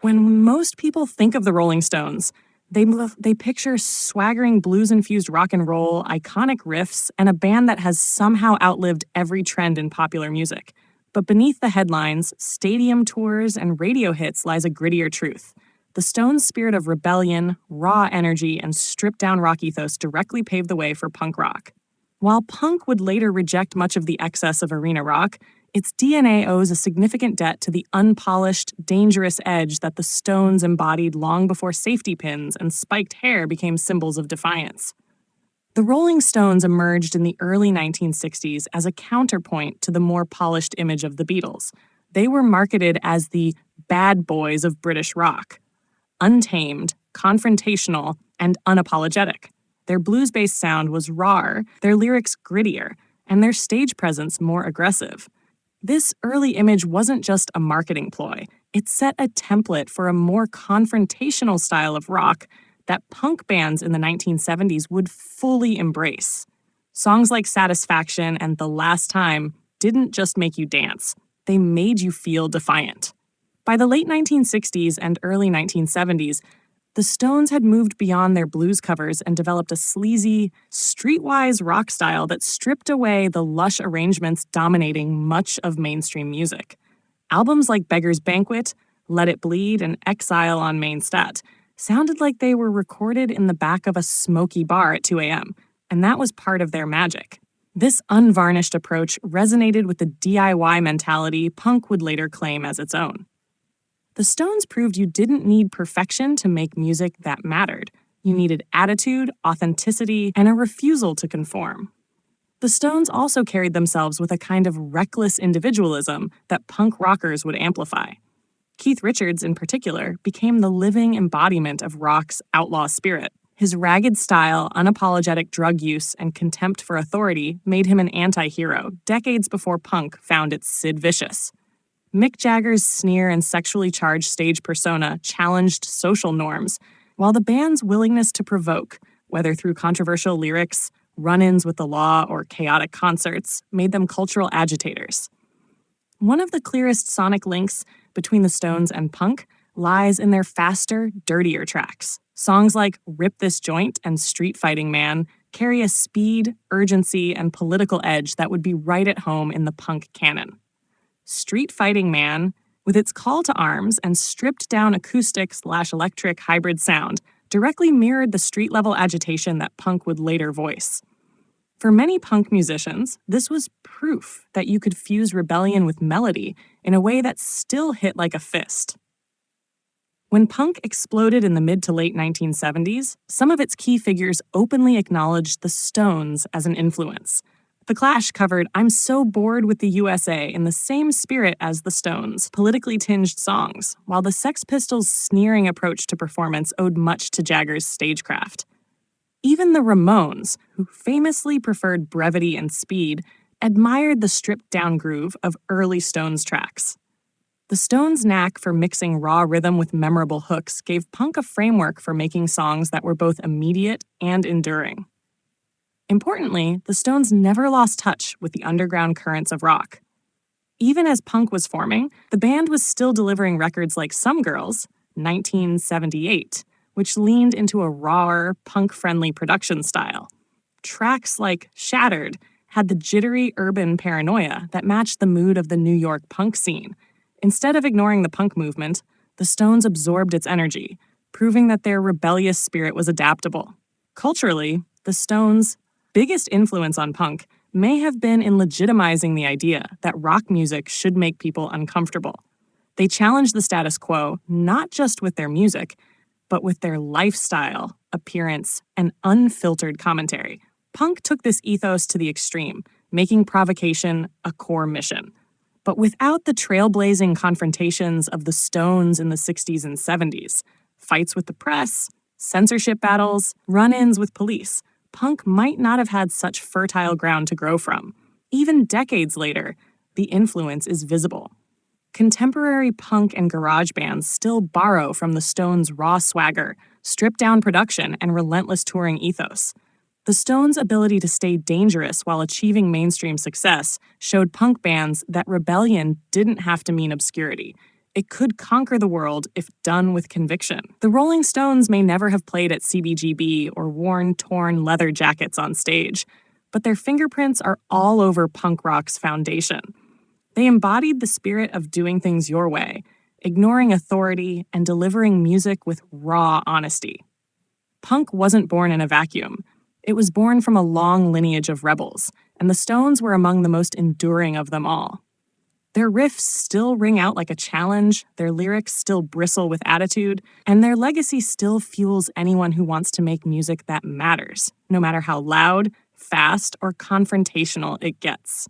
When most people think of the Rolling Stones, they picture swaggering blues-infused rock and roll, iconic riffs, and a band that has somehow outlived every trend in popular music. But beneath the headlines, stadium tours, and radio hits lies a grittier truth. The Stones' spirit of rebellion, raw energy, and stripped-down rock ethos directly paved the way for punk rock. While punk would later reject much of the excess of arena rock, its DNA owes a significant debt to the unpolished, dangerous edge that the Stones embodied long before safety pins and spiked hair became symbols of defiance. The Rolling Stones emerged in the early 1960s as a counterpoint to the more polished image of the Beatles. They were marketed as the bad boys of British rock. Untamed, confrontational, and unapologetic. Their blues-based sound was rawer, their lyrics grittier, and their stage presence more aggressive. This early image wasn't just a marketing ploy. It set a template for a more confrontational style of rock that punk bands in the 1970s would fully embrace. Songs like Satisfaction and The Last Time didn't just make you dance. They made you feel defiant. By the late 1960s and early 1970s, the Stones had moved beyond their blues covers and developed a sleazy, streetwise rock style that stripped away the lush arrangements dominating much of mainstream music. Albums like Beggar's Banquet, Let It Bleed, and Exile on Main Stat sounded like they were recorded in the back of a smoky bar at 2 a.m., and that was part of their magic. This unvarnished approach resonated with the DIY mentality punk would later claim as its own. The Stones proved you didn't need perfection to make music that mattered. You needed attitude, authenticity, and a refusal to conform. The Stones also carried themselves with a kind of reckless individualism that punk rockers would amplify. Keith Richards, in particular, became the living embodiment of rock's outlaw spirit. His ragged style, unapologetic drug use, and contempt for authority made him an anti-hero decades before punk found its Sid Vicious. Mick Jagger's sneer and sexually charged stage persona challenged social norms, while the band's willingness to provoke, whether through controversial lyrics, run-ins with the law, or chaotic concerts, made them cultural agitators. One of the clearest sonic links between the Stones and punk lies in their faster, dirtier tracks. Songs like Rip This Joint and Street Fighting Man carry a speed, urgency, and political edge that would be right at home in the punk canon. Street Fighting Man, with its call to arms and stripped-down acoustic/electric hybrid sound, directly mirrored the street-level agitation that punk would later voice. For many punk musicians, this was proof that you could fuse rebellion with melody in a way that still hit like a fist. When punk exploded in the mid to late 1970s, some of its key figures openly acknowledged the Stones as an influence. The Clash covered I'm So Bored with the USA in the same spirit as the Stones' politically tinged songs, while the Sex Pistols' sneering approach to performance owed much to Jagger's stagecraft. Even the Ramones, who famously preferred brevity and speed, admired the stripped-down groove of early Stones tracks. The Stones' knack for mixing raw rhythm with memorable hooks gave punk a framework for making songs that were both immediate and enduring. Importantly, the Stones never lost touch with the underground currents of rock. Even as punk was forming, the band was still delivering records like Some Girls, 1978, which leaned into a rawer, punk-friendly production style. Tracks like Shattered had the jittery urban paranoia that matched the mood of the New York punk scene. Instead of ignoring the punk movement, the Stones absorbed its energy, proving that their rebellious spirit was adaptable. Culturally, the Stones' biggest influence on punk may have been in legitimizing the idea that rock music should make people uncomfortable. They challenged the status quo not just with their music, but with their lifestyle, appearance, and unfiltered commentary. Punk took this ethos to the extreme, making provocation a core mission. But without the trailblazing confrontations of the Stones in the 60s and 70s, fights with the press, censorship battles, run-ins with police, punk might not have had such fertile ground to grow from. Even decades later, the influence is visible. Contemporary punk and garage bands still borrow from the Stones' raw swagger, stripped-down production, and relentless touring ethos. The Stones' ability to stay dangerous while achieving mainstream success showed punk bands that rebellion didn't have to mean obscurity. It could conquer the world if done with conviction. The Rolling Stones may never have played at CBGB or worn torn leather jackets on stage, but their fingerprints are all over punk rock's foundation. They embodied the spirit of doing things your way, ignoring authority and delivering music with raw honesty. Punk wasn't born in a vacuum. It was born from a long lineage of rebels, and the Stones were among the most enduring of them all. Their riffs still ring out like a challenge, their lyrics still bristle with attitude, and their legacy still fuels anyone who wants to make music that matters, no matter how loud, fast, or confrontational it gets.